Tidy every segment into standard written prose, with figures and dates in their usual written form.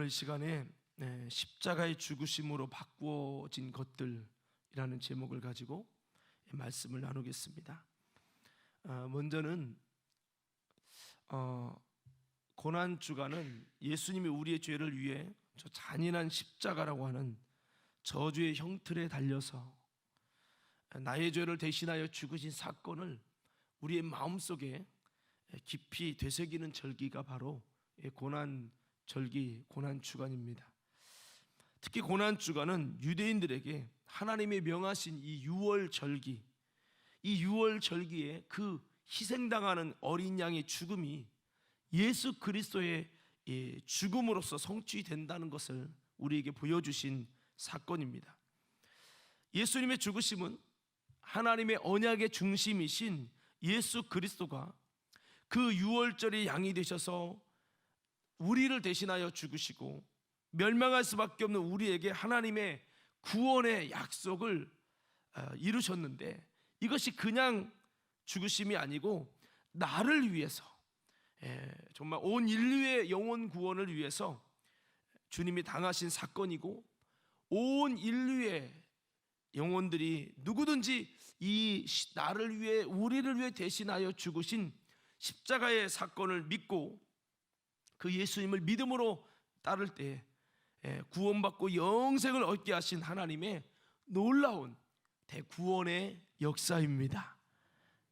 오늘 이 시간에 십자가의 죽으심으로 바꾸어진 것들이라는 제목을 가지고 말씀을 나누겠습니다. 먼저는 고난주간은 예수님이 우리의 죄를 위해 저 잔인한 십자가라고 하는 저주의 형틀에 달려서 나의 죄를 대신하여 죽으신 사건을 우리의 마음속에 깊이 되새기는 절기가 바로 고난절기, 고난주간입니다. 특히 고난주간은 유대인들에게 하나님이 명하신 이 유월절기, 이 유월절기에 그 희생당하는 어린 양의 죽음이 예수 그리스도의 죽음으로써 성취된다는 것을 우리에게 보여주신 사건입니다. 예수님의 죽으심은 하나님의 언약의 중심이신 예수 그리스도가 그 유월절의 양이 되셔서 우리를 대신하여 죽으시고 멸망할 수밖에 없는 우리에게 하나님의 구원의 약속을 이루셨는데, 이것이 그냥 죽으심이 아니고 나를 위해서, 정말 온 인류의 영혼 구원을 위해서 주님이 당하신 사건이고, 온 인류의 영혼들이 누구든지 이 나를 위해, 우리를 위해 대신하여 죽으신 십자가의 사건을 믿고 그 예수님을 믿음으로 따를 때 구원받고 영생을 얻게 하신 하나님의 놀라운 대구원의 역사입니다.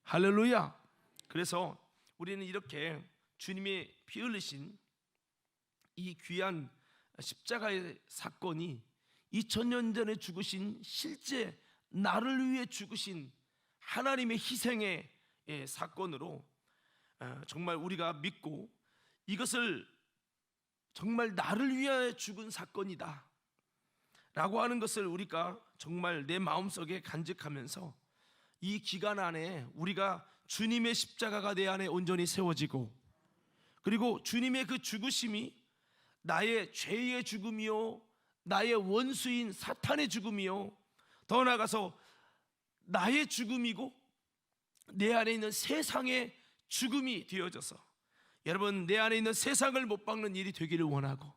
할렐루야. 그래서 우리는 이렇게 주님이 피 흘리신 이 귀한 십자가의 사건이 2000년 전에 죽으신, 실제 나를 위해 죽으신 하나님의 희생의 사건으로 정말 우리가 믿고, 이것을 정말 나를 위하여 죽은 사건이다 라고 하는 것을 우리가 정말 내 마음속에 간직하면서 이 기간 안에 우리가 주님의 십자가가 내 안에 온전히 세워지고, 그리고 주님의 그 죽으심이 나의 죄의 죽음이요, 나의 원수인 사탄의 죽음이요, 더 나아가서 나의 죽음이고 내 안에 있는 세상의 죽음이 되어져서, 여러분, 내 안에 있는 세상을 못 박는 일이 되기를 원하고,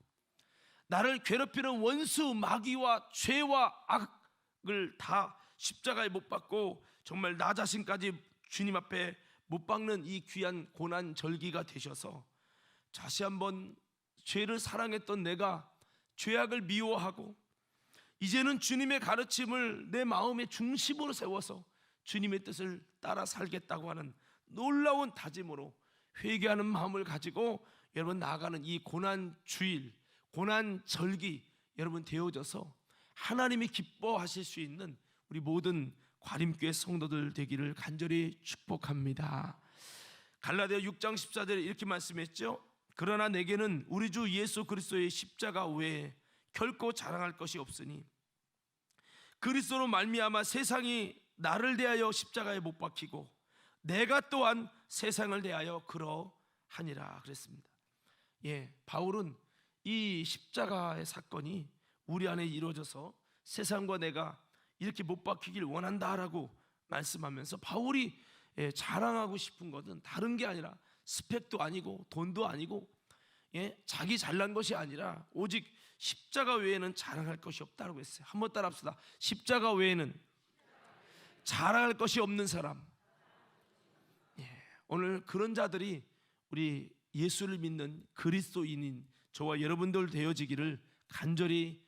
나를 괴롭히는 원수 마귀와 죄와 악을 다 십자가에 못 박고 정말 나 자신까지 주님 앞에 못 박는 이 귀한 고난절기가 되셔서 다시 한번 죄를 사랑했던 내가 죄악을 미워하고, 이제는 주님의 가르침을 내 마음의 중심으로 세워서 주님의 뜻을 따라 살겠다고 하는 놀라운 다짐으로 회개하는 마음을 가지고 여러분 나아가는 이 고난주일, 고난절기 여러분 되어져서 하나님이 기뻐하실 수 있는 우리 모든 과림교회 성도들 되기를 간절히 축복합니다. 갈라디아 6장 14절에 이렇게 말씀했죠. 그러나 내게는 우리 주 예수 그리스도의 십자가 외에 결코 자랑할 것이 없으니 그리스도로 말미암아 세상이 나를 대하여 십자가에 못 박히고 내가 또한 세상을 대하여 그러하니라 그랬습니다. 바울은 이 십자가의 사건이 우리 안에 이루어져서 세상과 내가 이렇게 못 박히길 원한다라고 말씀하면서, 바울이 자랑하고 싶은 것은 다른 게 아니라 스펙도 아니고 돈도 아니고 자기 잘난 것이 아니라 오직 십자가 외에는 자랑할 것이 없다고 했어요. 한번 따라합시다. 십자가 외에는 자랑할 것이 없는 사람. 오늘 그런 자들이 우리 예수를 믿는 그리스도인인 저와 여러분들 되어지기를 간절히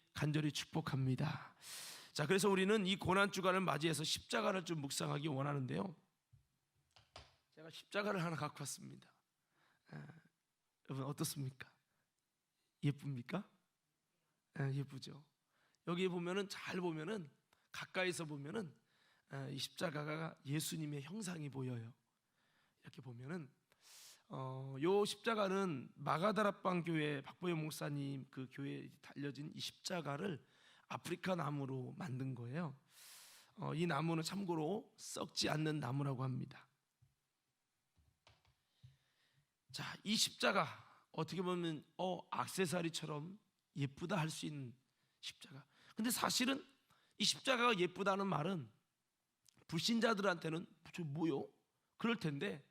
축복합니다. 자, 그래서 우리는 이 고난주간을 맞이해서 십자가를 좀 묵상하기 원하는데요, 제가 십자가를 하나 갖고 왔습니다. 여러분 어떻습니까? 예쁩니까? 예쁘죠. 여기 보면은, 잘 보면은, 가까이서 보면은 이 십자가가 예수님의 형상이 보여요. 이렇게 보면은 요 십자가는 마가다락방 교회 박보영 목사님 그 교회에 달려진 이 십자가를 아프리카 나무로 만든 거예요. 이 나무는 참고로 썩지 않는 나무라고 합니다. 자, 이 십자가 어떻게 보면 액세서리처럼 예쁘다 할 수 있는 십자가. 근데 사실은 이 십자가가 예쁘다는 말은 불신자들한테는 저 뭐요? 그럴 텐데,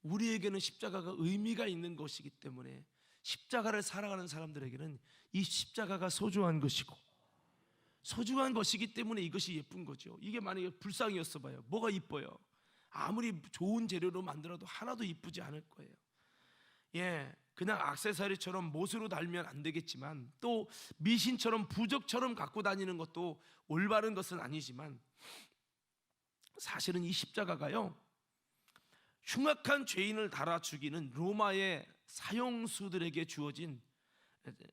우리에게는 십자가가 의미가 있는 것이기 때문에 십자가를 사랑하는 사람들에게는 이 십자가가 소중한 것이고, 소중한 것이기 때문에 이것이 예쁜 거죠. 이게 만약에 불상이었어 봐요. 뭐가 이뻐요? 아무리 좋은 재료로 만들어도 하나도 이쁘지 않을 거예요. 그냥 액세서리처럼 못으로 달면 안 되겠지만, 또 미신처럼 부적처럼 갖고 다니는 것도 올바른 것은 아니지만, 사실은 이 십자가가요, 흉악한 죄인을 달아 죽이는 로마의 사형수들에게 주어진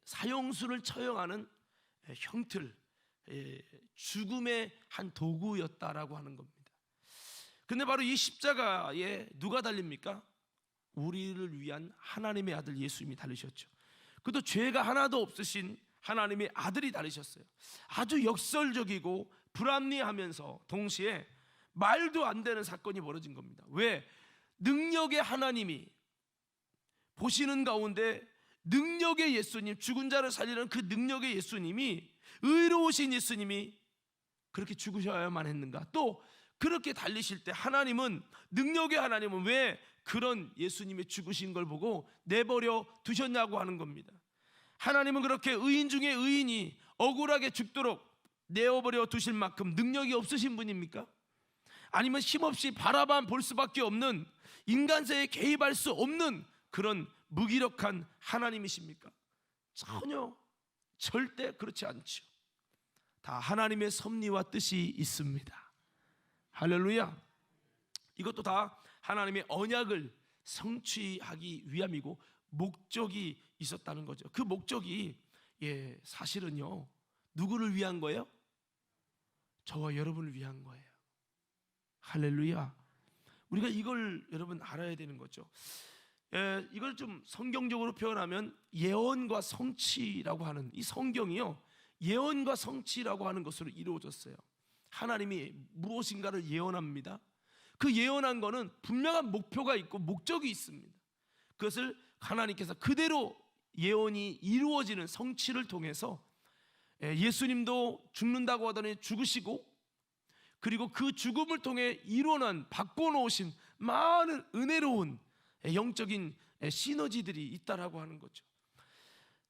사형수를 처형하는 형틀, 죽음의 한 도구였다라고 하는 겁니다. 근데 바로 이 십자가에 누가 달립니까? 우리를 위한 하나님의 아들 예수님이 달리셨죠. 그것도 죄가 하나도 없으신 하나님의 아들이 달리셨어요. 아주 역설적이고 불합리하면서 동시에 말도 안 되는 사건이 벌어진 겁니다. 왜? 능력의 하나님이 보시는 가운데 능력의 예수님, 죽은 자를 살리는 그 능력의 예수님이, 의로우신 예수님이 그렇게 죽으셔야만 했는가? 또 그렇게 달리실 때 하나님은, 능력의 하나님은 왜 그런 예수님의 죽으신 걸 보고 내버려 두셨냐고 하는 겁니다. 하나님은 그렇게 의인 중에 의인이 억울하게 죽도록 내어버려 두실 만큼 능력이 없으신 분입니까? 아니면 힘없이 바라만 볼 수밖에 없는, 인간세에 개입할 수 없는 그런 무기력한 하나님이십니까? 전혀, 절대 그렇지 않죠. 다 하나님의 섭리와 뜻이 있습니다. 할렐루야. 이것도 다 하나님의 언약을 성취하기 위함이고 목적이 있었다는 거죠. 그 목적이 사실은요, 누구를 위한 거예요? 저와 여러분을 위한 거예요. 할렐루야. 우리가 이걸 여러분 알아야 되는 거죠. 이걸 좀 성경적으로 표현하면 예언과 성취라고 하는, 이 성경이요, 예언과 성취라고 하는 것으로 이루어졌어요. 하나님이 무엇인가를 예언합니다. 그 예언한 거는 분명한 목표가 있고 목적이 있습니다. 그것을 하나님께서 그대로 예언이 이루어지는 성취를 통해서 예수님도 죽는다고 하더니 죽으시고, 그리고 그 죽음을 통해 이루어낸, 바꿔놓으신 많은 은혜로운 영적인 시너지들이 있다라고 하는 거죠.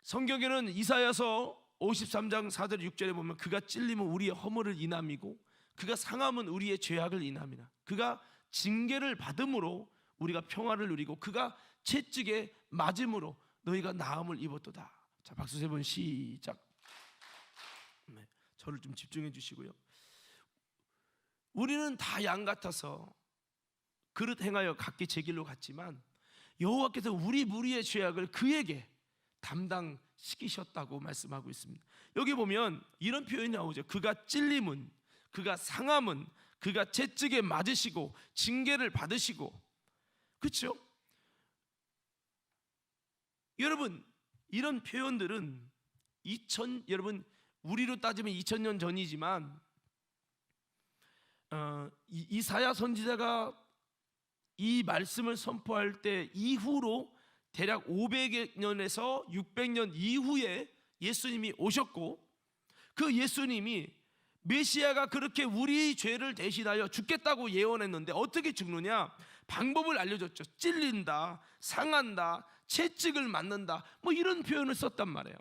성경에는 이사야서 53장 4절 6절에 보면, 그가 찔림은 우리의 허물을 인함이고 그가 상함은 우리의 죄악을 인함이라. 그가 징계를 받음으로 우리가 평화를 누리고 그가 채찍에 맞음으로 너희가 나음을 입었도다. 자, 박수 세 번 시작. 저를 좀 집중해 주시고요. 우리는 다 양 같아서 그릇 행하여 각기 제 길로 갔지만, 여호와께서 우리 무리의 죄악을 그에게 담당시키셨다고 말씀하고 있습니다. 여기 보면 이런 표현이 나오죠. 그가 찔림은, 그가 상함은, 그가 채찍에 맞으시고 징계를 받으시고. 그렇죠? 여러분, 이런 표현들은 여러분, 우리로 따지면 2000년 전이지만 이사야 선지자가 이 말씀을 선포할 때 이후로 대략 500년에서 600년 이후에 예수님이 오셨고, 그 예수님이 메시아가 그렇게 우리 죄를 대신하여 죽겠다고 예언했는데 어떻게 죽느냐? 방법을 알려줬죠. 찔린다, 상한다, 채찍을 맞는다, 뭐 이런 표현을 썼단 말이에요.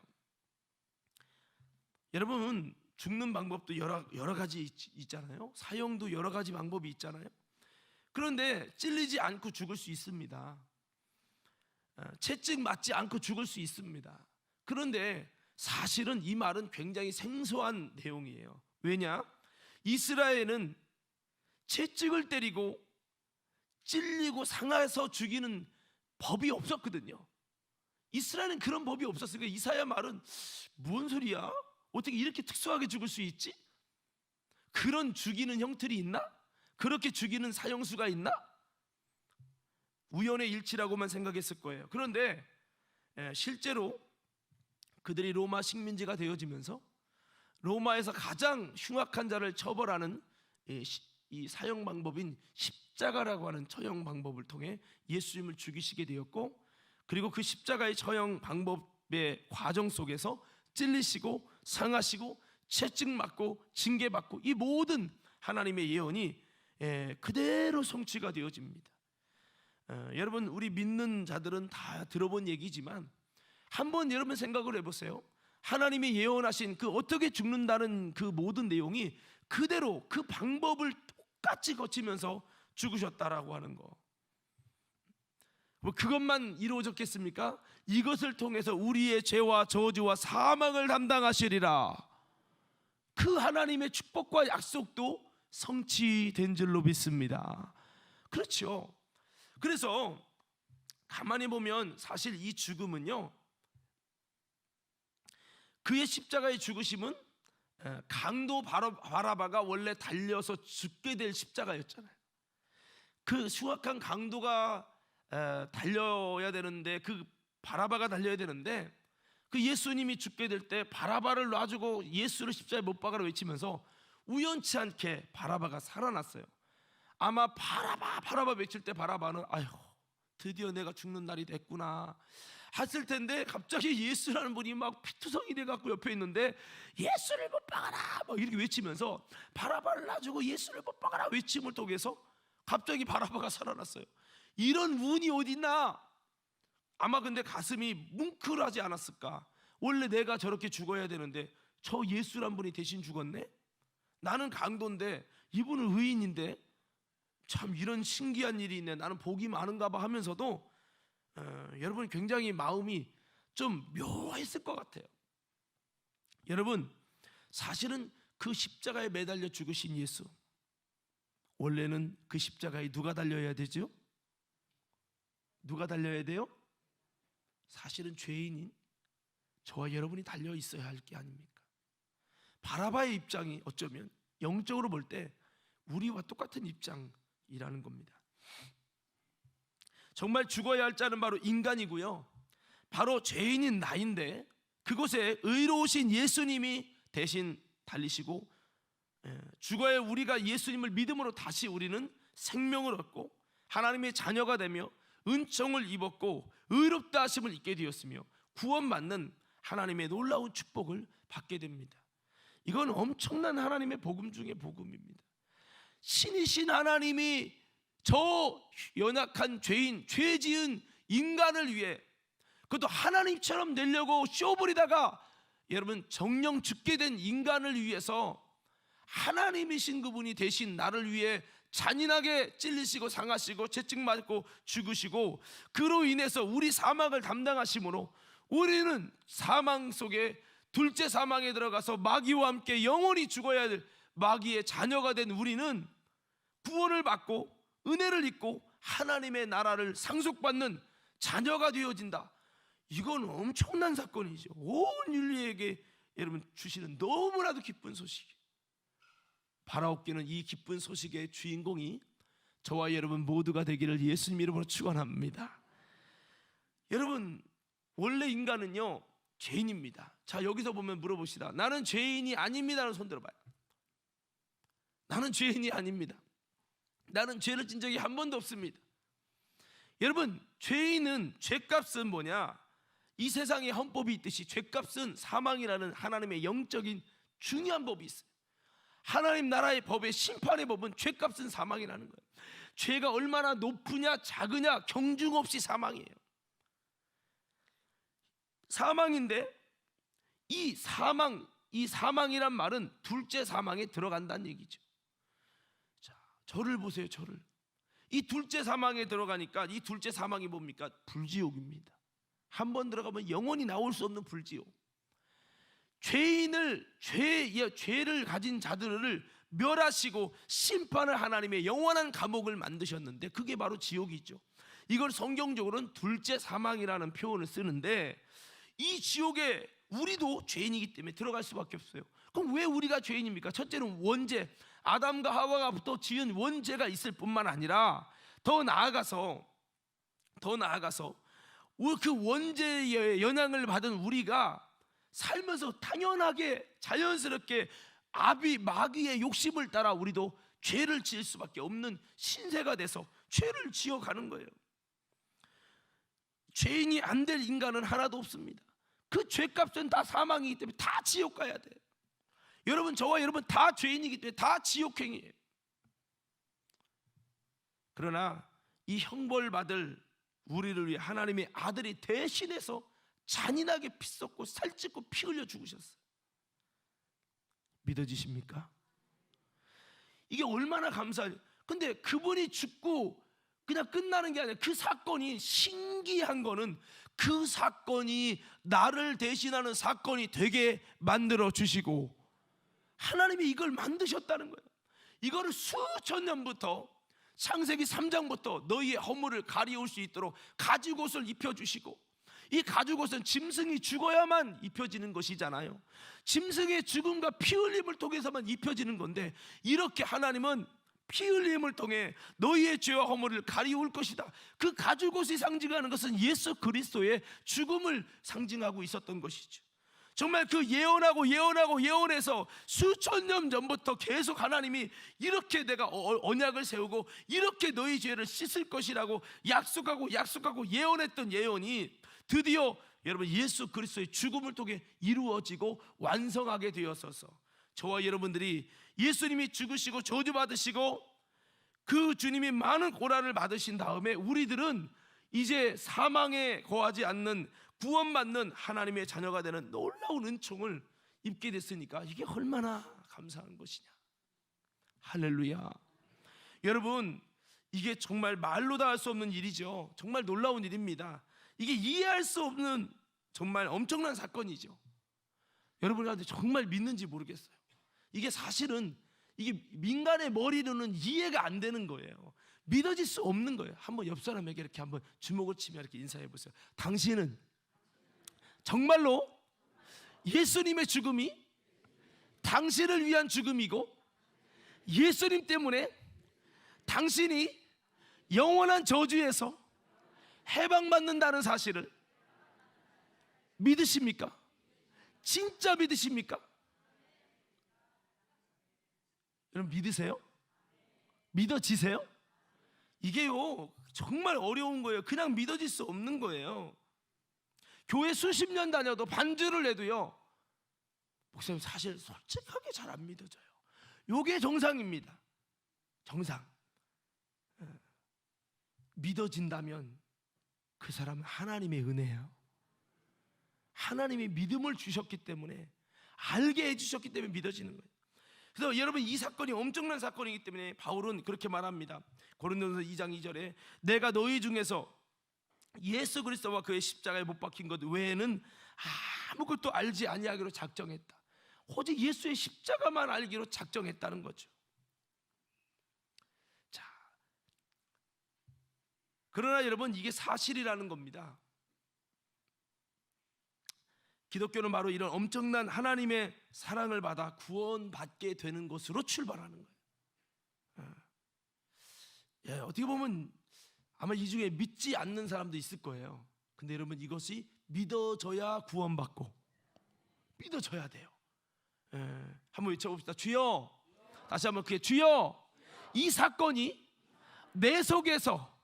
여러분, 죽는 방법도 여러 가지 있잖아요. 사형도 여러 가지 방법이 있잖아요. 그런데 찔리지 않고 죽을 수 있습니다. 채찍 맞지 않고 죽을 수 있습니다. 그런데 사실은 이 말은 굉장히 생소한 내용이에요. 왜냐? 이스라엘은 채찍을 때리고 찔리고 상해서 죽이는 법이 없었거든요. 이스라엘은 그런 법이 없었으니까 이사야 말은 뭔 소리야? 어떻게 이렇게 특수하게 죽을 수 있지? 그런 죽이는 형틀이 있나? 그렇게 죽이는 사형수가 있나? 우연의 일치라고만 생각했을 거예요. 그런데 실제로 그들이 로마 식민지가 되어지면서 로마에서 가장 흉악한 자를 처벌하는 이 사형 방법인 십자가라고 하는 처형 방법을 통해 예수님을 죽이시게 되었고, 그리고 그 십자가의 처형 방법의 과정 속에서 찔리시고 상하시고 채찍 맞고 징계 받고, 이 모든 하나님의 예언이 그대로 성취가 되어집니다. 여러분, 우리 믿는 자들은 다 들어본 얘기지만 한번 여러분 생각을 해보세요. 하나님이 예언하신 그 어떻게 죽는다는 그 모든 내용이 그대로 그 방법을 똑같이 거치면서 죽으셨다라고 하는 거. 뭐 그것만 이루어졌겠습니까? 이것을 통해서 우리의 죄와 저주와 사망을 담당하시리라. 그 하나님의 축복과 약속도 성취된 줄로 믿습니다. 그렇죠. 그래서 가만히 보면 사실 이 죽음은요, 그의 십자가의 죽으심은 강도 바라바가 원래 달려서 죽게 될 십자가였잖아요. 그 수악한 강도가 달려야 되는데, 그 바라바가 달려야 되는데, 그 예수님이 죽게 될 때 바라바를 놔주고 예수를 십자가에 못 박아라 외치면서 우연치 않게 바라바가 살아났어요. 아마 바라바 외칠 때 바라바는 아휴, 드디어 내가 죽는 날이 됐구나 했을 텐데, 갑자기 예수라는 분이 막 피투성이 돼갖고 옆에 있는데 예수를 못 박아라 막 이렇게 외치면서 바라바를 놔주고 예수를 못 박아라 외침을 통해서 갑자기 바라바가 살아났어요. 이런 운이 어딨나? 아마 근데 가슴이 뭉클하지 않았을까? 원래 내가 저렇게 죽어야 되는데 저 예수란 분이 대신 죽었네? 나는 강도인데 이분은 의인인데 참 이런 신기한 일이 있네, 나는 복이 많은가 봐 하면서도 여러분 굉장히 마음이 좀 묘했을 것 같아요. 여러분, 사실은 그 십자가에 매달려 죽으신 예수, 원래는 그 십자가에 누가 달려야 되죠? 누가 달려야 돼요? 사실은 죄인인 저와 여러분이 달려 있어야 할 게 아닙니까? 바라바의 입장이 어쩌면 영적으로 볼 때 우리와 똑같은 입장이라는 겁니다. 정말 죽어야 할 자는 바로 인간이고요, 바로 죄인인 나인데 그곳에 의로우신 예수님이 대신 달리시고, 죽어야 우리가 예수님을 믿음으로 다시 우리는 생명을 얻고 하나님의 자녀가 되며 은총을 입었고 의롭다 하심을 입게 되었으며 구원받는 하나님의 놀라운 축복을 받게 됩니다. 이건 엄청난 하나님의 복음 중의 복음입니다. 신이신 하나님이 저 연약한 죄인, 죄 지은 인간을 위해, 그것도 하나님처럼 되려고 쇼부리다가 여러분 정령 죽게 된 인간을 위해서 하나님이신 그분이 대신 나를 위해 잔인하게 찔리시고 상하시고 채찍맞고 죽으시고, 그로 인해서 우리 사망을 담당하심으로 우리는 사망 속에 둘째 사망에 들어가서 마귀와 함께 영원히 죽어야 될 마귀의 자녀가 된 우리는 구원을 받고 은혜를 입고 하나님의 나라를 상속받는 자녀가 되어진다. 이건 엄청난 사건이죠. 온 인류에게 여러분 주시는 너무나도 기쁜 소식이에요. 바라옵기는 이 기쁜 소식의 주인공이 저와 여러분 모두가 되기를 예수님 이름으로 축원합니다. 여러분, 원래 인간은요 죄인입니다. 자, 여기서 보면 물어봅시다. 나는 죄인이 아닙니다라는 손 들어봐요. 나는 죄인이 아닙니다. 나는 죄를 진 적이 한 번도 없습니다. 여러분, 죄인은, 죄값은 뭐냐? 이 세상에 헌법이 있듯이 죄값은 사망이라는 하나님의 영적인 중요한 법이 있어요. 하나님 나라의 법의 심판의 법은 죄값은 사망이라는 거예요. 죄가 얼마나 높으냐 작으냐 경중 없이 사망이에요. 사망인데 이 사망이란 말은 둘째 사망에 들어간다는 얘기죠. 자, 저를 보세요. 저를. 이 둘째 사망에 들어가니까 이 둘째 사망이 뭡니까? 불지옥입니다. 한 번 들어가면 영원히 나올 수 없는 불지옥. 죄를 가진 자들을 멸하시고 심판을 하나님의 영원한 감옥을 만드셨는데 그게 바로 지옥이죠. 이걸 성경적으로는 둘째 사망이라는 표현을 쓰는데, 이 지옥에 우리도 죄인이기 때문에 들어갈 수밖에 없어요. 그럼 왜 우리가 죄인입니까? 첫째는 원죄, 아담과 하와가부터 지은 원죄가 있을 뿐만 아니라 더 나아가서 그 원죄의 영향을 받은 우리가 살면서 당연하게 자연스럽게 마귀의 욕심을 따라 우리도 죄를 지을 수밖에 없는 신세가 돼서 죄를 지어가는 거예요. 죄인이 안 될 인간은 하나도 없습니다. 그 죄값은 다 사망이기 때문에 다 지옥 가야 돼요. 여러분, 저와 여러분 다 죄인이기 때문에 다 지옥행이에요. 그러나 이 형벌받을 우리를 위해 하나님의 아들이 대신해서 잔인하게 피 쏟고 살찌고 피 흘려 죽으셨어요. 믿어지십니까? 이게 얼마나 감사해요. 근데 그분이 죽고 그냥 끝나는 게 아니라 그 사건이, 신기한 거는 그 사건이 나를 대신하는 사건이 되게 만들어 주시고, 하나님이 이걸 만드셨다는 거예요. 이거를 수천 년부터, 창세기 3장부터 너희의 허물을 가리울 수 있도록 가죽옷을 입혀주시고, 이 가죽옷은 짐승이 죽어야만 입혀지는 것이잖아요. 짐승의 죽음과 피 흘림을 통해서만 입혀지는 건데, 이렇게 하나님은 피 흘림을 통해 너희의 죄와 허물을 가리울 것이다. 그 가죽옷이 상징하는 것은 예수 그리스도의 죽음을 상징하고 있었던 것이죠. 정말 그 예언해서 수천 년 전부터 계속 하나님이 이렇게 내가 언약을 세우고 이렇게 너희 죄를 씻을 것이라고 약속하고 예언했던 예언이 드디어 여러분 예수 그리스도의 죽음을 통해 이루어지고 완성하게 되었어서, 저와 여러분들이 예수님이 죽으시고 저주받으시고 그 주님이 많은 고난을 받으신 다음에 우리들은 이제 사망에 거하지 않는 구원받는 하나님의 자녀가 되는 놀라운 은총을 입게 됐으니까 이게 얼마나 감사한 것이냐. 할렐루야. 여러분, 이게 정말 말로 다 할 수 없는 일이죠. 정말 놀라운 일입니다. 이게 이해할 수 없는 정말 엄청난 사건이죠. 여러분한테 정말 믿는지 모르겠어요. 이게 사실은 이게 민간의 머리로는 이해가 안 되는 거예요. 믿어질 수 없는 거예요. 한번 옆 사람에게 이렇게 한번 주먹을 치며 이렇게 인사해 보세요. 당신은 정말로 예수님의 죽음이 당신을 위한 죽음이고, 예수님 때문에 당신이 영원한 저주에서 해방받는다는 사실을 믿으십니까? 진짜 믿으십니까? 여러분 믿으세요? 믿어지세요? 이게요 정말 어려운 거예요. 그냥 믿어질 수 없는 거예요. 교회 수십 년 다녀도 반주를 해도요, 목사님 사실 솔직하게 잘 안 믿어져요. 요게 정상입니다. 정상. 믿어진다면 그 사람은 하나님의 은혜예요. 하나님이 믿음을 주셨기 때문에, 알게 해주셨기 때문에 믿어지는 거예요. 그래서 여러분, 이 사건이 엄청난 사건이기 때문에 바울은 그렇게 말합니다. 고린도전서 2장 2절에 내가 너희 중에서 예수 그리스도와 그의 십자가에 못 박힌 것 외에는 아무것도 알지 아니하기로 작정했다. 오직 예수의 십자가만 알기로 작정했다는 거죠. 자, 그러나 여러분, 이게 사실이라는 겁니다. 기독교는 바로 이런 엄청난 하나님의 사랑을 받아 구원받게 되는 것으로 출발하는 거예요. 예, 어떻게 보면 아마 이 중에 믿지 않는 사람도 있을 거예요. 근데 여러분, 이것이 믿어져야 구원받고 믿어져야 돼요. 예, 한번 외쳐봅시다. 주여. 다시 한번 그게 주여. 이 사건이 내 속에서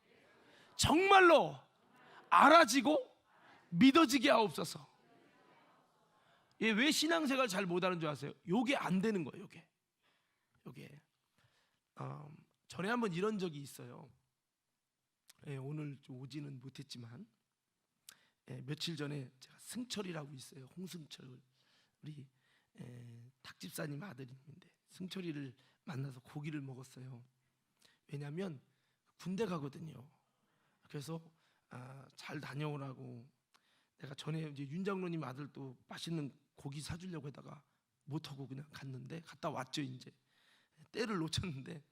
정말로 알아지고 믿어지게 하옵소서. 예, 왜 신앙생활 잘 못하는 줄 아세요? 요게 안 되는 거예요. 요게 전에 한번 이런 적이 있어요. 예, 오늘 좀 오지는 못했지만, 예, 며칠 전에 제가 승철이라고 있어요. 홍승철, 우리 탁집사님 아들인데 승철이를 만나서 고기를 먹었어요. 왜냐하면 군대 가거든요. 그래서 잘 다녀오라고, 내가 전에 이제 윤 장로님 아들도 맛있는 고기 사주려고 하다가 못하고 그냥 갔는데, 갔다 왔죠. 이제 때를 놓쳤는데,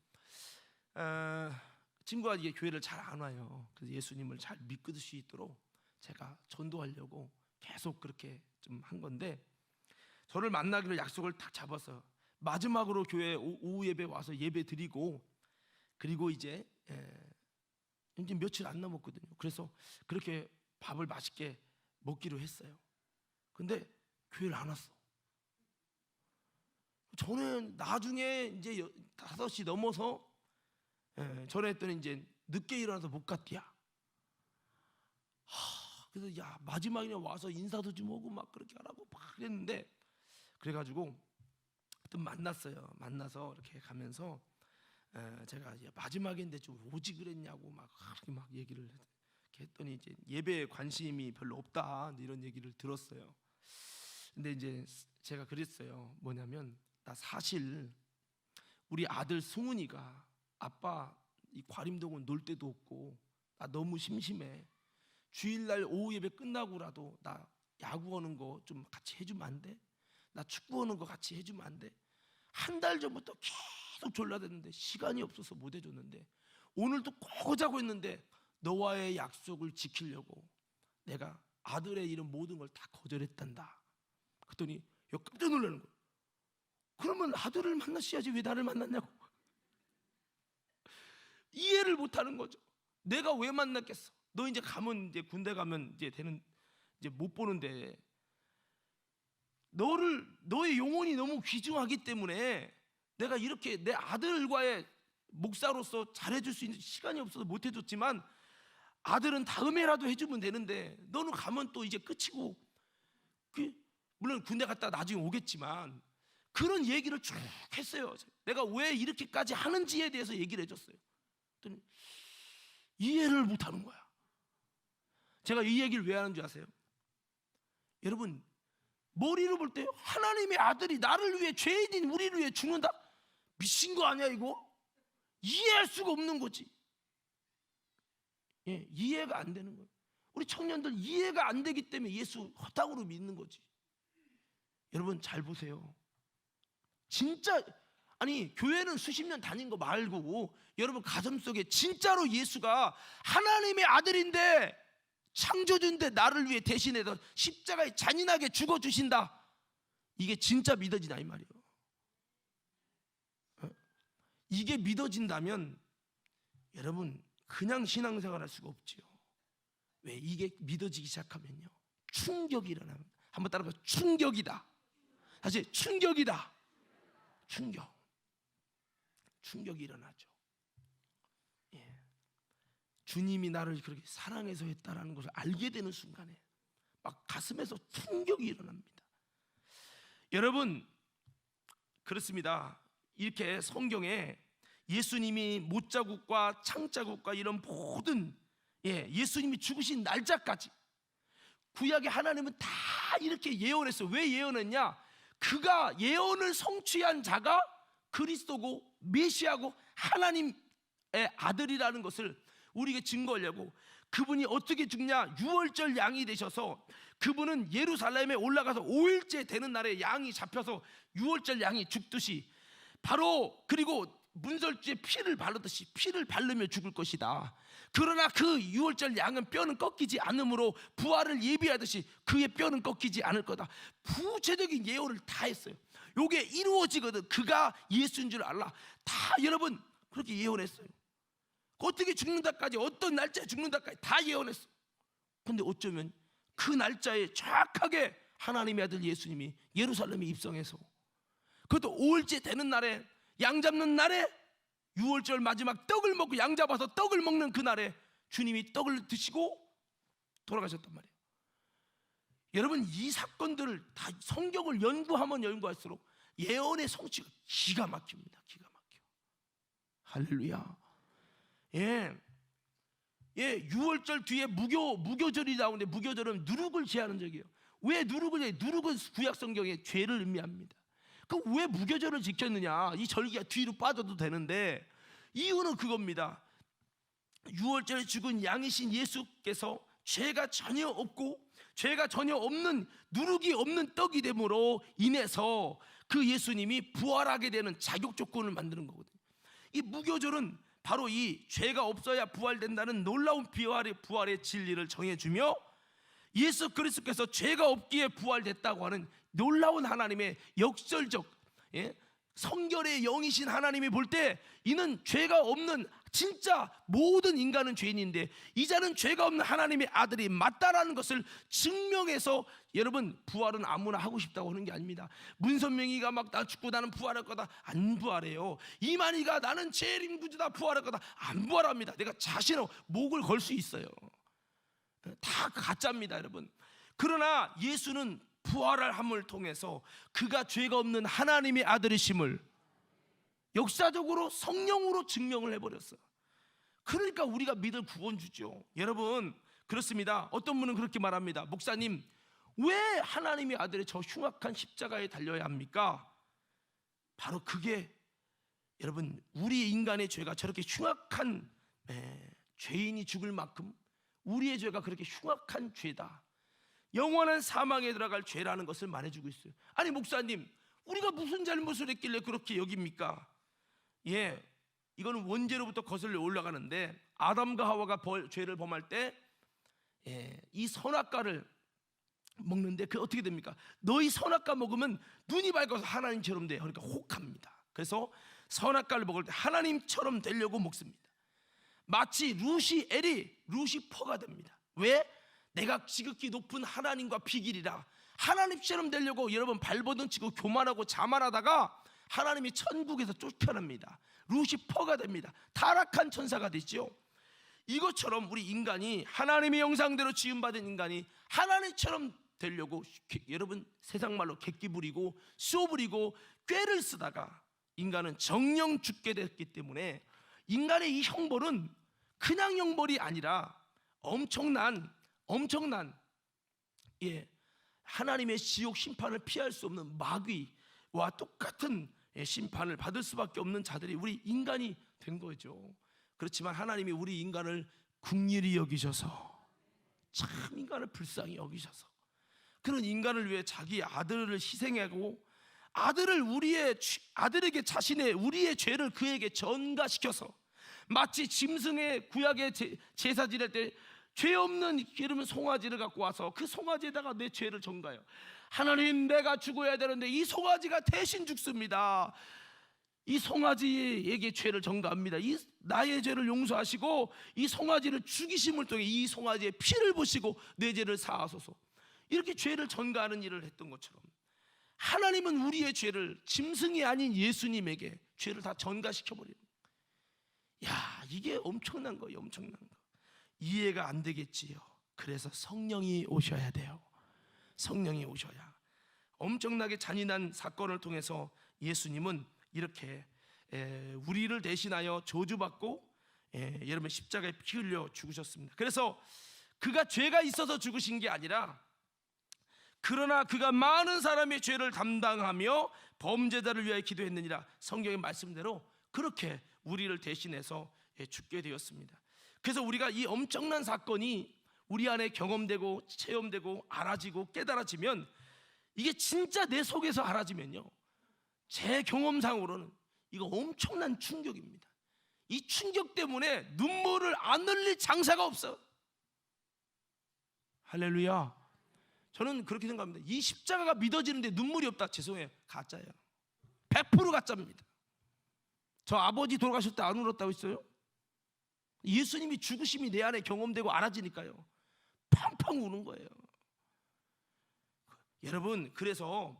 친구가 이게 교회를 잘 안 와요. 그래서 예수님을 잘 믿을 수 있도록 제가 전도하려고 계속 그렇게 좀 한 건데, 저를 만나기로 약속을 딱 잡아서 마지막으로 교회 오후 예배 와서 예배 드리고, 그리고 이제 며칠 안 남았거든요. 그래서 그렇게 밥을 맛있게 먹기로 했어요. 근데 교회를 안 왔어. 저는 나중에 이제 5시 넘어서 전화했더니 이제 늦게 일어나서 못 갔디야. 그래서 야, 마지막에 와서 인사도 좀 하고 막 그렇게 하라고 막 그랬는데, 그래가지고 또 만났어요. 만나서 이렇게 가면서 제가 마지막인데 좀 오지 그랬냐고 막 그렇게 막 얘기를 했더니 이제 예배에 관심이 별로 없다 이런 얘기를 들었어요. 근데 이제 제가 그랬어요. 뭐냐면 나 사실 우리 아들 승훈이가 아빠 이 과림동은 놀 데도 없고 나 너무 심심해. 주일날 오후 예배 끝나고라도 나 야구하는 거 좀 같이 해주면 안 돼? 나 축구하는 거 같이 해주면 안 돼? 한 달 전부터 계속 졸라댔는데 시간이 없어서 못 해줬는데 오늘도 꼭 하자고 했는데 너와의 약속을 지키려고 내가 아들의 이런 모든 걸 다 거절했단다. 그랬더니 깜짝 놀라는 거예요. 그러면 아들을 만났어야지 왜 나를 만났냐고. 이해를 못하는 거죠. 내가 왜 만났겠어? 너 이제 가면 이제 군대 가면 이제 되는 이제 못 보는데 너의 영혼이 너무 귀중하기 때문에 내가 이렇게 내 아들과의 목사로서 잘해줄 수 있는 시간이 없어서 못 해줬지만 아들은 다음에라도 해주면 되는데 너는 가면 또 이제 끝이고 물론 군대 갔다 나중에 오겠지만 그런 얘기를 쭉 했어요. 내가 왜 이렇게까지 하는지에 대해서 얘기를 해줬어요. 그랬더니 이해를 못하는 거야. 제가 이 얘기를 왜 하는 줄 아세요? 여러분 머리로 볼 때 하나님의 아들이 나를 위해 죄인인 우리를 위해 죽는다? 미친 거 아니야 이거? 이해할 수가 없는 거지. 예, 이해가 안 되는 거예요. 우리 청년들 이해가 안 되기 때문에 예수 허당으로 믿는 거지. 여러분 잘 보세요. 진짜 아니 교회는 수십 년 다닌 거 말고 여러분 가슴 속에 진짜로 예수가 하나님의 아들인데 창조주인데 나를 위해 대신해서 십자가에 잔인하게 죽어주신다. 이게 진짜 믿어지나 이 말이에요. 이게 믿어진다면 여러분 그냥 신앙생활 할 수가 없지요. 왜? 이게 믿어지기 시작하면요 충격이 일어납니다. 한번 따라해봐. 충격이다. 다시 충격이다. 충격이 일어나죠. 예. 주님이 나를 그렇게 사랑해서 했다라는 것을 알게 되는 순간에 막 가슴에서 충격이 일어납니다. 여러분 그렇습니다. 이렇게 성경에 예수님이 못자국과 창자국과 이런 모든 예수님이 죽으신 날짜까지 구약의 하나님은 다 이렇게 예언했어요. 왜 예언했냐? 그가 예언을 성취한 자가 그리스도고 메시아고 하나님의 아들이라는 것을 우리에게 증거하려고 그분이 어떻게 죽냐? 유월절 양이 되셔서 그분은 예루살렘에 올라가서 5일째 되는 날에 양이 잡혀서 유월절 양이 죽듯이 바로 그리고 문설주에 피를 바르듯이 피를 바르며 죽을 것이다. 그러나 그 유월절 양은 뼈는 꺾이지 않으므로 부활을 예비하듯이 그의 뼈는 꺾이지 않을 거다. 구체적인 예언을 다 했어요. 이게 이루어지거든. 그가 예수인 줄 알라. 다 여러분 그렇게 예언했어요. 어떻게 죽는다까지 어떤 날짜에 죽는다까지 다 예언했어. 근데 어쩌면 그 날짜에 정확하게 하나님의 아들 예수님이 예루살렘에 입성해서 그것도 5일째 되는 날에 양 잡는 날에 유월절 마지막 떡을 먹고 양 잡아서 떡을 먹는 그날에 주님이 떡을 드시고 돌아가셨단 말이에요. 여러분 이 사건들을 다 성경을 연구하면 연구할수록 예언의 성취가 기가 막힙니다. 기가 막혀. 할렐루야. 예, 유월절 뒤에 무교절이 나오는데 무교절은 누룩을 제하는 적이에요. 왜 누룩을 제해? 누룩은 구약 성경에 죄를 의미합니다. 그럼 왜 무교절을 지켰느냐? 이 절기가 뒤로 빠져도 되는데 이유는 그겁니다. 유월절에 죽은 양이신 예수께서 죄가 전혀 없고 죄가 전혀 없는 누룩이 없는 떡이 됨으로 인해서 그 예수님이 부활하게 되는 자격 조건을 만드는 거거든요. 이 무교절은 바로 이 죄가 없어야 부활된다는 놀라운 부활의 진리를 정해주며 예수 그리스도께서 죄가 없기에 부활됐다고 하는 놀라운 하나님의 역설적 성결의 영이신 하나님이 볼 때 이는 죄가 없는 진짜 모든 인간은 죄인인데 이 자는 죄가 없는 하나님의 아들이 맞다라는 것을 증명해서 여러분 부활은 아무나 하고 싶다고 하는 게 아닙니다. 문선명이가 막 나 죽고 나는 부활할 거다. 안 부활해요. 이만희가 나는 제일 인구주다 부활할 거다. 안 부활합니다. 내가 자신의 목을 걸 수 있어요. 다 가짜입니다 여러분. 그러나 예수는 부활을 함을 통해서 그가 죄가 없는 하나님의 아들이심을 역사적으로 성령으로 증명을 해버렸어요. 그러니까 우리가 믿을 구원주죠. 여러분 그렇습니다. 어떤 분은 그렇게 말합니다. 목사님, 왜 하나님의 아들이 저 흉악한 십자가에 달려야 합니까? 바로 그게 여러분, 우리 인간의 죄가 저렇게 흉악한 죄인이 죽을 만큼 우리의 죄가 그렇게 흉악한 죄다, 영원한 사망에 들어갈 죄라는 것을 말해주고 있어요. 아니 목사님, 우리가 무슨 잘못을 했길래 그렇게 여깁니까? 이거는 원죄로부터 거슬러 올라가는데, 아담과 하와가 죄를 범할 때 이 선악과를 먹는데 그 어떻게 됩니까? 너희 선악과 먹으면 눈이 밝아서 하나님처럼 돼. 그러니까 혹합니다. 그래서 선악과를 먹을 때 하나님처럼 되려고 먹습니다. 마치 루시퍼가 됩니다. 왜? 내가 지극히 높은 하나님과 비길이라 하나님처럼 되려고 여러분 발버둥 치고 교만하고 자만하다가 하나님이 천국에서 쫓겨납니다. 루시퍼가 됩니다. 타락한 천사가 되죠. 이것처럼 우리 인간이 하나님의 형상대로 지음받은 인간이 하나님처럼 되려고 여러분 세상 말로 객기 부리고 쇼 부리고 꾀를 쓰다가 인간은 정령 죽게 됐기 때문에 인간의 이 형벌은 그냥 형벌이 아니라 엄청난 하나님의 지옥 심판을 피할 수 없는 마귀와 똑같은 심판을 받을 수밖에 없는 자들이 우리 인간이 된 거죠. 그렇지만 하나님이 우리 인간을 긍휼히 여기셔서, 참 인간을 불쌍히 여기셔서 그런 인간을 위해 자기 아들을 희생하고 아들에게 우리의 죄를 그에게 전가시켜서, 마치 짐승의 구약의 제사 지낼 때 죄 없는 기름 송아지를 갖고 와서 그 송아지에다가 내 죄를 전가해요. 하나님, 내가 죽어야 되는데 이 송아지가 대신 죽습니다. 이 송아지에게 죄를 전가합니다. 나의 죄를 용서하시고 이 송아지를 죽이심을 통해 이 송아지의 피를 부시고 내 죄를 사하소서. 이렇게 죄를 전가하는 일을 했던 것처럼 하나님은 우리의 죄를 짐승이 아닌 예수님에게 죄를 다 전가시켜버리는, 이게 엄청난 거예요. 엄청난 거. 이해가 안 되겠지요. 그래서 성령이 오셔야 돼요. 성령이 오셔야. 엄청나게 잔인한 사건을 통해서 예수님은 이렇게 우리를 대신하여 저주받고 여러분 십자가에 피 흘려 죽으셨습니다. 그래서 그가 죄가 있어서 죽으신 게 아니라, 그러나 그가 많은 사람의 죄를 담당하며 범죄자를 위하여 기도했느니라. 성경의 말씀대로 그렇게 우리를 대신해서 죽게 되었습니다. 그래서 우리가 이 엄청난 사건이 우리 안에 경험되고 체험되고 알아지고 깨달아지면, 이게 진짜 내 속에서 알아지면요, 제 경험상으로는 이거 엄청난 충격입니다. 이 충격 때문에 눈물을 안 흘릴 장사가 없어. 할렐루야. 저는 그렇게 생각합니다. 이 십자가가 믿어지는데 눈물이 없다, 죄송해요, 가짜예요. 100% 가짜입니다. 저 아버지 돌아가실 때 안 울었다고 했어요? 예수님이 죽으심이 내 안에 경험되고 알아지니까요, 팡팡 우는 거예요. 여러분, 그래서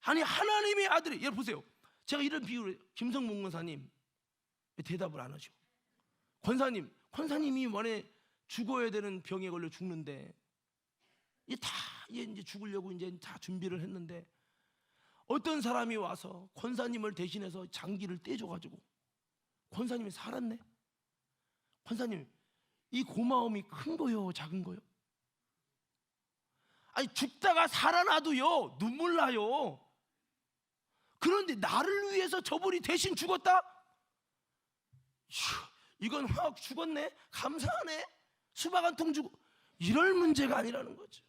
하나님의 아들이, 여러분 보세요. 제가 이런 비유를, 김성문 권사님 왜 대답을 안 하죠? 권사님이 만에 죽어야 되는 병에 걸려 죽는데, 이제 죽으려고 이제 다 준비를 했는데 어떤 사람이 와서 권사님을 대신해서 장기를 떼줘가지고 권사님이 살았네. 권사님, 이 고마움이 큰 거요, 작은 거요? 아니, 죽다가 살아나도요 눈물 나요. 그런데 나를 위해서 저분이 대신 죽었다? 이건 확 죽었네, 감사하네, 수박 한 통 주고, 이럴 문제가 아니라는 거죠.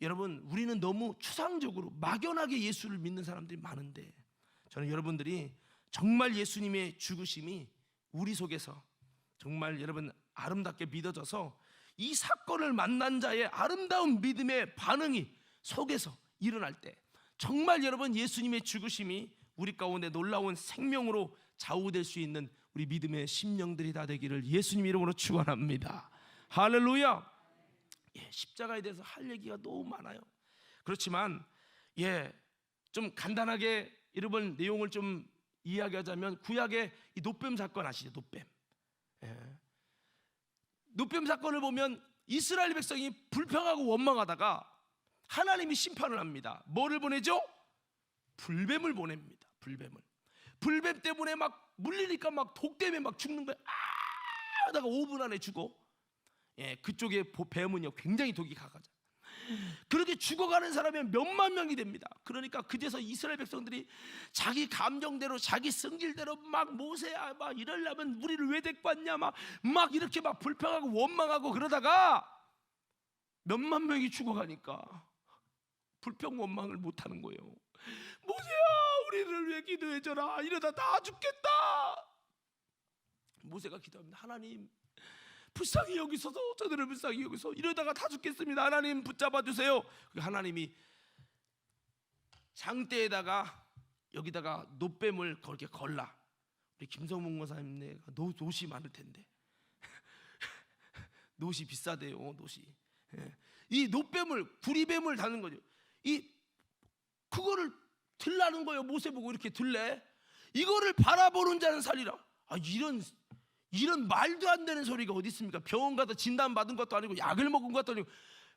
여러분, 우리는 너무 추상적으로 막연하게 예수를 믿는 사람들이 많은데, 저는 여러분들이 정말 예수님의 죽으심이 우리 속에서 정말 여러분 아름답게 믿어져서 이 사건을 만난 자의 아름다운 믿음의 반응이 속에서 일어날 때, 정말 여러분 예수님의 죽으심이 우리 가운데 놀라운 생명으로 좌우될 수 있는 우리 믿음의 심령들이 다 되기를 예수님 이름으로 축원합니다. 할렐루야. 십자가에 대해서 할 얘기가 너무 많아요. 그렇지만 좀 간단하게 여러분 내용을 좀 이야기하자면, 구약의 이 노뱀 사건 아시죠? 노뱀 사건을 보면 이스라엘 백성이 불평하고 원망하다가 하나님이 심판을 합니다. 뭐를 보내죠? 불뱀을 보냅니다. 불뱀 때문에 막 물리니까 막 독 때문에 막 죽는 거예요. 하다가 5분 안에 죽어. 예, 그쪽에 뱀은요 굉장히 독이 강하죠. 그렇게 죽어가는 사람이 몇만 명이 됩니다. 그러니까 그제서 이스라엘 백성들이 자기 감정대로 자기 성질대로 막 모세야 막 이러려면 우리를 왜 데리고 왔냐 막 이렇게 막 불평하고 원망하고 그러다가 몇만 명이 죽어가니까 불평 원망을 못하는 거예요. 모세야 우리를 왜 기도해줘라, 이러다 다 죽겠다. 모세가 기도합니다. 하나님 불쌍히 여기소서, 저들을 불쌍히 여기소, 이러다가 다 죽겠습니다. 하나님 붙잡아 주세요. 하나님이 장대에다가 여기다가 놋뱀을 그렇게 걸라. 우리 김성문 목사님 놋이 많을 텐데 놋이 비싸대요. 놋이. 이 놋뱀을 구리뱀을 다는 거죠. 그거를 들라는 거예요. 모세 보고 이렇게 들래. 이거를 바라보는 자는 살리라. 이런 말도 안 되는 소리가 어디 있습니까? 병원 가서 진단 받은 것도 아니고 약을 먹은 것도 아니고,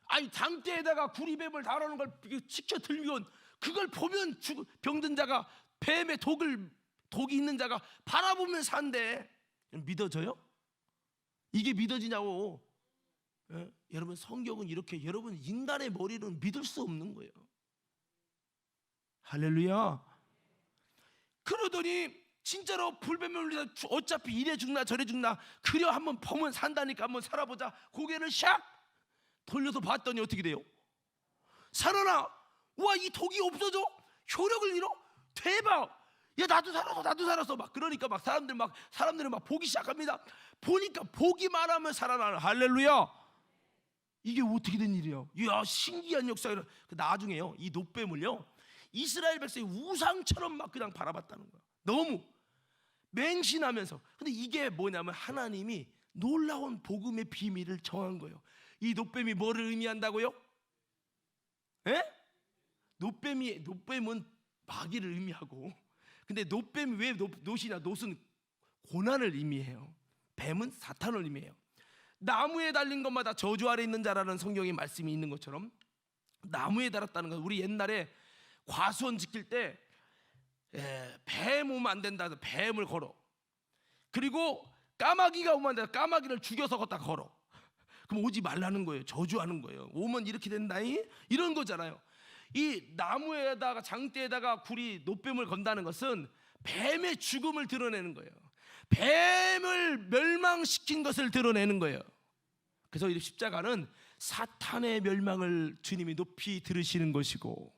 아니 장대에다가 구리뱀을 다루는 걸 지켜 들면 그걸 보면 병든 자가, 뱀의 독이 있는 자가 바라보면 산대. 믿어져요? 이게 믿어지냐고. 예? 여러분 성경은 이렇게, 여러분 인간의 머리로는 믿을 수 없는 거예요. 할렐루야. 그러더니 진짜로 불뱀을 울리다 어차피 이래 죽나 저래 죽나 그려 한번 보면 산다니까 한번 살아보자. 고개를 샥 돌려서 봤더니 어떻게 돼요? 살아나. 와, 이 독이 없어져? 효력을 잃어? 대박. 야 나도 살았어 막. 그러니까 막 사람들은 막 보기 시작합니다. 보니까 보기만 하면 살아나는. 할렐루야. 이게 어떻게 된 일이야? 이야, 신기한 역사가. 나중에요 이 놋뱀을요 이스라엘 백성이 우상처럼 막 그냥 바라봤다는 거야. 너무 맹신하면서. 근데 이게 뭐냐면 하나님이 놀라운 복음의 비밀을 정한 거예요. 이 놋뱀이 뭐를 의미한다고요? 예? 놋뱀은 마귀를 의미하고, 근데 놋뱀이 왜 놋이냐? 놋은 고난을 의미해요. 뱀은 사탄을 의미해요. 나무에 달린 것마다 저주 아래 있는 자라는 성경의 말씀이 있는 것처럼 나무에 달았다는 건, 우리 옛날에 과수원 지킬 때 뱀 오면 안 된다 해서 뱀을 걸어. 그리고 까마귀가 오면 안 된다, 까마귀를 죽여서 걷다 걸어. 그럼 오지 말라는 거예요. 저주하는 거예요. 오면 이렇게 된다니, 이런 거잖아요. 이 나무에다가 장대에다가 놋뱀을 건다는 것은 뱀의 죽음을 드러내는 거예요. 뱀을 멸망시킨 것을 드러내는 거예요. 그래서 이 십자가는 사탄의 멸망을 주님이 높이 들으시는 것이고,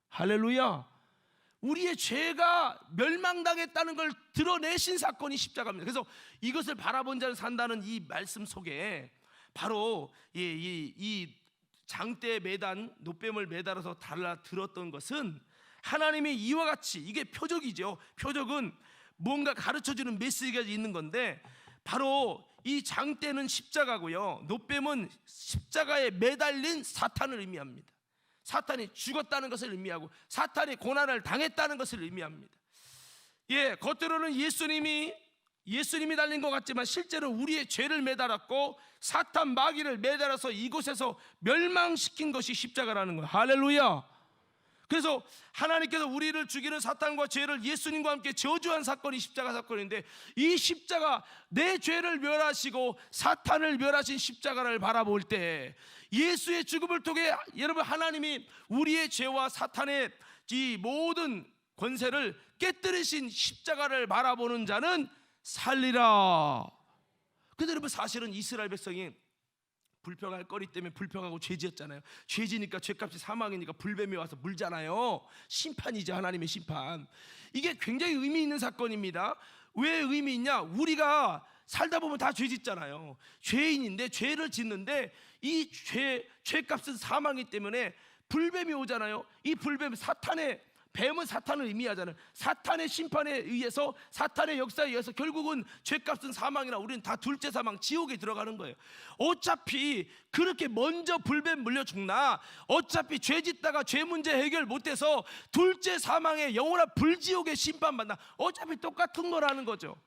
할렐루야, 우리의 죄가 멸망당했다는 걸 드러내신 사건이 십자가입니다. 그래서 이것을 바라본 자는 산다는 이 말씀 속에 바로 이 장대에 놋뱀을 매달아서 달라 들었던 것은 하나님이 이와 같이, 이게 표적이죠. 표적은 뭔가 가르쳐주는 메시지가 있는 건데, 바로 이 장대는 십자가고요, 놋뱀은 십자가에 매달린 사탄을 의미합니다. 사탄이 죽었다는 것을 의미하고 사탄이 고난을 당했다는 것을 의미합니다. 예, 겉으로는 예수님이 달린 것 같지만 실제로 우리의 죄를 매달았고 사탄 마귀를 매달아서 이곳에서 멸망시킨 것이 십자가라는 거예요. 할렐루야. 그래서 하나님께서 우리를 죽이는 사탄과 죄를 예수님과 함께 저주한 사건이 십자가 사건인데, 이 십자가, 내 죄를 멸하시고 사탄을 멸하신 십자가를 바라볼 때 예수의 죽음을 통해 여러분 하나님이 우리의 죄와 사탄의 이 모든 권세를 깨뜨리신 십자가를 바라보는 자는 살리라. 근데 여러분 사실은 이스라엘 백성이 불평할 거리 때문에 불평하고 죄지었잖아요. 죄지니까 죄값이 사망이니까 불뱀이 와서 물잖아요. 심판이죠, 하나님의 심판. 이게 굉장히 의미 있는 사건입니다. 왜 의미 있냐? 우리가 살다 보면 다 죄짓잖아요. 죄인인데 죄를 짓는데 이 죄값은 사망이기 때문에 불뱀이 오잖아요. 이 불뱀, 뱀은 사탄을 의미하잖아요. 사탄의 심판에 의해서, 사탄의 역사에 의해서 결국은 죄값은 사망이라 우리는 다 둘째 사망, 지옥에 들어가는 거예요. 어차피 그렇게 먼저 불뱀 물려 죽나, 어차피 죄 짓다가 죄 문제 해결 못해서 둘째 사망에 영원한 불지옥에 심판받나, 어차피 똑같은 거라는 거죠.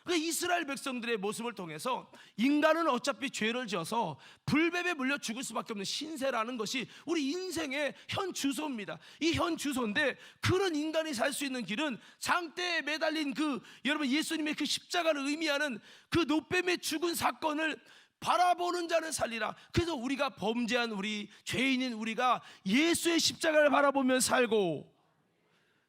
그 이스라엘 백성들의 모습을 통해서 인간은 어차피 죄를 지어서 불뱀에 물려 죽을 수밖에 없는 신세라는 것이 우리 인생의 현 주소입니다. 이 현 주소인데, 그런 인간이 살 수 있는 길은 장대에 매달린 여러분 예수님의 그 십자가를 의미하는 그 노뱀에 죽은 사건을 바라보는 자는 살리라. 그래서 우리가 범죄한 우리, 죄인인 우리가 예수의 십자가를 바라보며 살고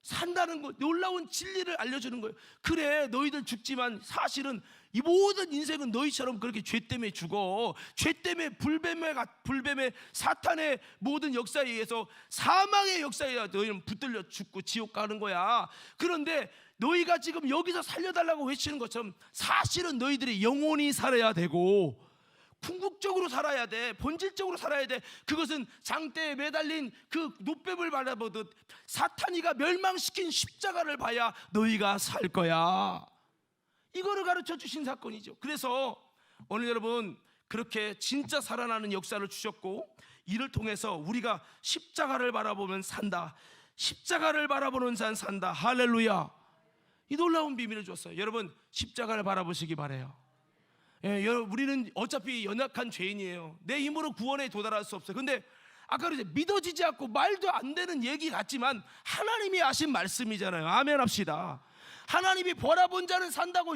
산다는 것, 놀라운 진리를 알려주는 거예요. 그래, 너희들 죽지만 사실은 이 모든 인생은 너희처럼 그렇게 죄 때문에 죽어. 죄 때문에 불뱀의 사탄의 모든 역사에 의해서, 사망의 역사에 의해서 너희는 붙들려 죽고 지옥 가는 거야. 그런데 너희가 지금 여기서 살려달라고 외치는 것처럼 사실은 너희들이 영원히 살아야 되고 궁극적으로 살아야 돼. 본질적으로 살아야 돼. 그것은 장대에 매달린 그 노뱀을 바라보듯 사탄이가 멸망시킨 십자가를 봐야 너희가 살 거야. 이거를 가르쳐 주신 사건이죠. 그래서 오늘 여러분, 그렇게 진짜 살아나는 역사를 주셨고, 이를 통해서 우리가 십자가를 바라보면 산다. 십자가를 바라보는 자는 산다. 할렐루야. 이 놀라운 비밀을 줬어요. 여러분, 십자가를 바라보시기 바라요. 우리는 어차피 연약한 죄인이에요. 내 힘으로 구원에 도달할 수 없어요. 근데 아까 그랬죠, 믿어지지 않고 말도 안 되는 얘기 같지만 하나님이 하신 말씀이잖아요. 아멘 합시다. 하나님이 바라본 자는 산다고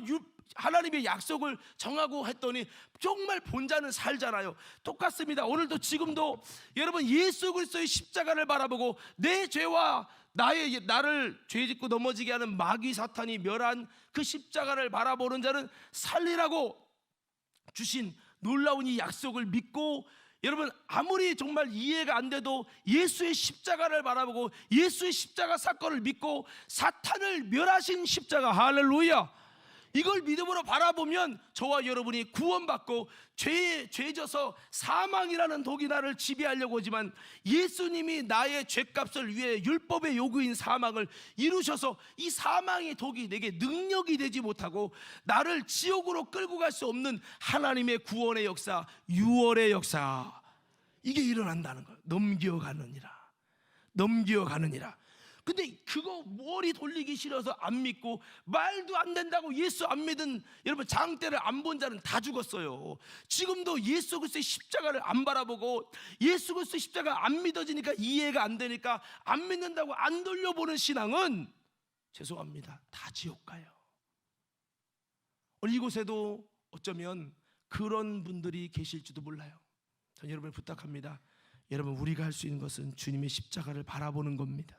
하나님의 약속을 정하고 했더니 정말 본 자는 살잖아요. 똑같습니다. 오늘도 지금도 여러분, 예수 그리스도의 십자가를 바라보고 내 죄와 나를 죄짓고 넘어지게 하는 마귀 사탄이 멸한 그 십자가를 바라보는 자는 살리라고 주신 놀라운 이 약속을 믿고, 여러분, 아무리 정말 이해가 안 돼도 예수의 십자가를 바라보고 예수의 십자가 사건을 믿고 사탄을 멸하신 십자가, 할렐루야, 이걸 믿음으로 바라보면 저와 여러분이 구원받고 죄에 죄져서 사망이라는 독이 나를 지배하려고 하지만 예수님이 나의 죄값을 위해 율법의 요구인 사망을 이루셔서 이 사망의 독이 내게 능력이 되지 못하고 나를 지옥으로 끌고 갈 수 없는 하나님의 구원의 역사, 유월의 역사, 이게 일어난다는 거예요. 넘겨가느니라. 근데 그거 머리 돌리기 싫어서 안 믿고 말도 안 된다고 예수 안 믿은 여러분, 장대를 안 본 자는 다 죽었어요. 지금도 예수 그리스도의 십자가를 안 바라보고 예수 그리스도의 십자가 안 믿어지니까, 이해가 안 되니까 안 믿는다고 안 돌려보는 신앙은 죄송합니다, 다 지옥 가요. 오늘 이곳에도 어쩌면 그런 분들이 계실지도 몰라요. 전 여러분을 부탁합니다. 여러분, 우리가 할 수 있는 것은 주님의 십자가를 바라보는 겁니다.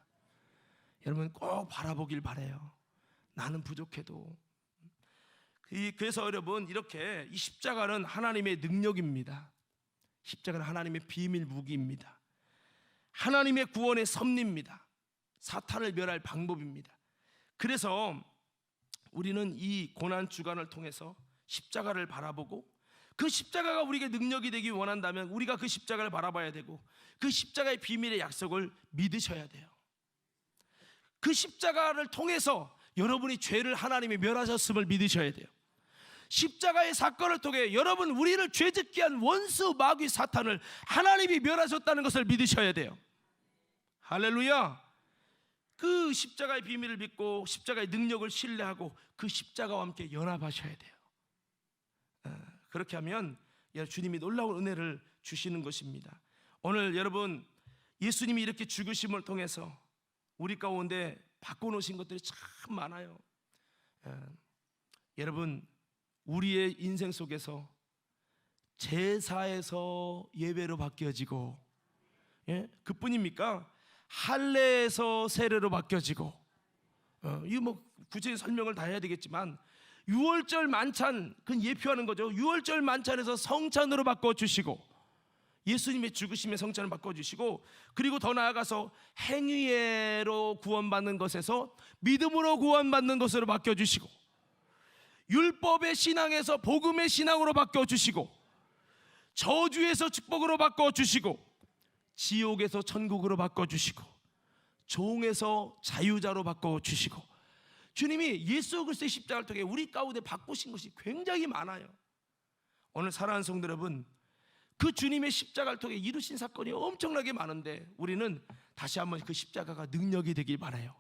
여러분, 꼭 바라보길 바라요. 나는 부족해도. 그래서 여러분, 이렇게 이 십자가는 하나님의 능력입니다. 십자가는 하나님의 비밀 무기입니다. 하나님의 구원의 섭리입니다. 사탄을 멸할 방법입니다. 그래서 우리는 이 고난 주간을 통해서 십자가를 바라보고, 그 십자가가 우리에게 능력이 되기 원한다면 우리가 그 십자가를 바라봐야 되고, 그 십자가의 비밀의 약속을 믿으셔야 돼요. 그 십자가를 통해서 여러분이 죄를 하나님이 멸하셨음을 믿으셔야 돼요. 십자가의 사건을 통해 여러분, 우리를 죄짓게 한 원수 마귀 사탄을 하나님이 멸하셨다는 것을 믿으셔야 돼요. 할렐루야. 그 십자가의 비밀을 믿고 십자가의 능력을 신뢰하고 그 십자가와 함께 연합하셔야 돼요. 그렇게 하면 주님이 놀라운 은혜를 주시는 것입니다. 오늘 여러분, 예수님이 이렇게 죽으심을 통해서 우리 가운데 바꿔놓으신 것들이 참 많아요. 여러분, 우리의 인생 속에서 제사에서 예배로 바뀌어지고, 그뿐입니까? 할례에서 세례로 바뀌어지고, 이거 뭐 구체적인 설명을 다 해야 되겠지만, 유월절 만찬, 그건 예표하는 거죠. 유월절 만찬에서 성찬으로 바꿔주시고, 예수님의 죽으심의 성찬을 바꿔주시고, 그리고 더 나아가서 행위로 구원받는 것에서 믿음으로 구원받는 것으로 바꿔주시고, 율법의 신앙에서 복음의 신앙으로 바꿔주시고, 저주에서 축복으로 바꿔주시고, 지옥에서 천국으로 바꿔주시고, 종에서 자유자로 바꿔주시고, 주님이 예수 그리스도의 십자가를 통해 우리 가운데 바꾸신 것이 굉장히 많아요. 오늘 사랑하는 성도 여러분, 그 주님의 십자가를 통해 이루신 사건이 엄청나게 많은데 우리는 다시 한번 그 십자가가 능력이 되길 바라요.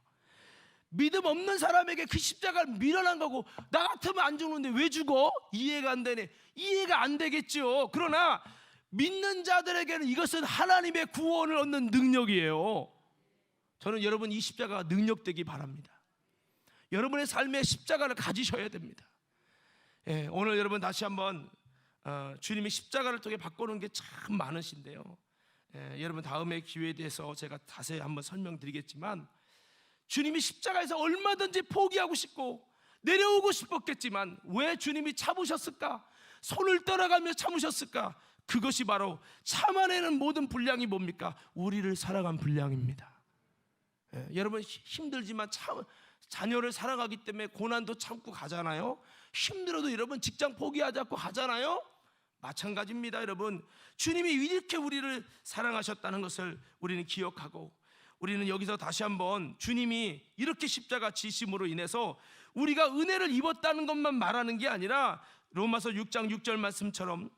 믿음 없는 사람에게 그 십자가를 밀어난 거고, 나 같으면 안 죽는데 왜 죽어? 이해가 안 되네. 이해가 안 되겠죠. 그러나 믿는 자들에게는 이것은 하나님의 구원을 얻는 능력이에요. 저는 여러분 이 십자가가 능력되기 바랍니다. 여러분의 삶에 십자가를 가지셔야 됩니다. 오늘 여러분 다시 한번 주님이 십자가를 통해 바꾸는 게 참 많으신데요. 여러분 다음에 기회에 대해서 제가 자세히 한번 설명드리겠지만, 주님이 십자가에서 얼마든지 포기하고 싶고 내려오고 싶었겠지만 왜 주님이 참으셨을까? 손을 떨어가며 참으셨을까? 그것이 바로 참아내는 모든 분량이 뭡니까? 우리를 사랑한 분량입니다. 여러분 힘들지만 자녀를 사랑하기 때문에 고난도 참고 가잖아요. 힘들어도 여러분 직장 포기하지 않고 가잖아요. 마찬가지입니다. 여러분 주님이 이렇게 우리를 사랑하셨다는 것을 우리는 기억하고, 우리는 여기서 다시 한번 주님이 이렇게 십자가 지심으로 인해서 우리가 은혜를 입었다는 것만 말하는 게 아니라, 로마서 6장 6절 말씀처럼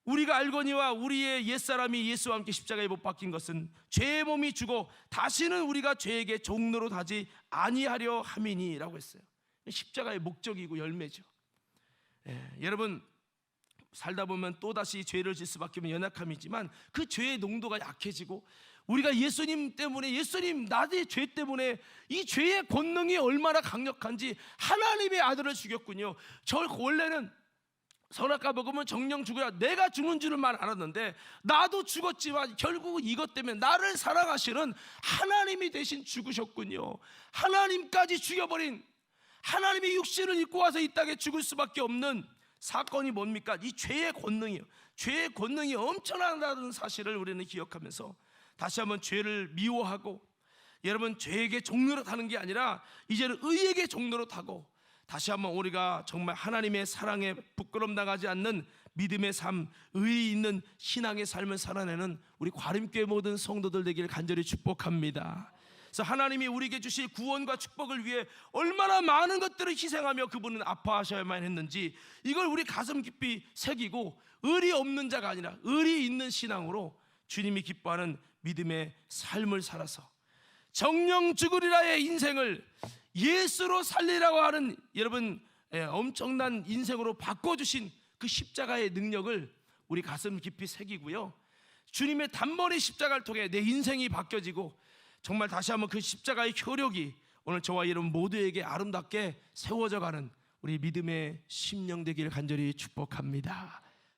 우리가 알거니와 우리의 옛사람이 예수와 함께 십자가에 못 박힌 것은 죄의 몸이 죽어 다시는 우리가 죄에게 종노릇 하지 아니하려 함이니 라고 했어요. 십자가의 목적이고 열매죠. 여러분 살다 보면 또다시 죄를 질 수밖에 없는 연약함이지만 그 죄의 농도가 약해지고, 우리가 예수님 때문에, 예수님 나의 죄 때문에 이 죄의 권능이 얼마나 강력한지, 하나님의 아들을 죽였군요. 저 원래는 선악과 먹으면 정령 죽으라, 내가 죽는 줄만 알았는데 나도 죽었지만 결국은 이것 때문에 나를 사랑하시는 하나님이 대신 죽으셨군요. 하나님까지 죽여버린, 하나님이 육신을 입고 와서 이 땅에 죽을 수밖에 없는 사건이 뭡니까? 이 죄의 권능이요. 죄의 권능이 엄청나다는 사실을 우리는 기억하면서 다시 한번 죄를 미워하고, 여러분 죄에게 종노릇하는 게 아니라 이제는 의에게 종노릇하고, 다시 한번 우리가 정말 하나님의 사랑에 부끄럼 당하지 않는 믿음의 삶, 의리 있는 신앙의 삶을 살아내는 우리 과림교회 모든 성도들 되기를 간절히 축복합니다. 그래서 하나님이 우리에게 주실 구원과 축복을 위해 얼마나 많은 것들을 희생하며 그분은 아파하셔야만 했는지, 이걸 우리 가슴 깊이 새기고 의리 없는 자가 아니라 의리 있는 신앙으로 주님이 기뻐하는 믿음의 삶을 살아서 정령 죽으리라의 인생을 예수로 살리라고 하는, 여러분 엄청난 인생으로 바꿔주신 그 십자가의 능력을 우리 가슴 깊이 새기고요, 주님의 단번에 십자가를 통해 내 인생이 바뀌어지고 정말 다시 한번 그 십자가의 효력이 오늘 저와 여러분 모두에게 아름답게 세워져 가는 우리 믿음의 심령 되기를 간절히 축복합니다.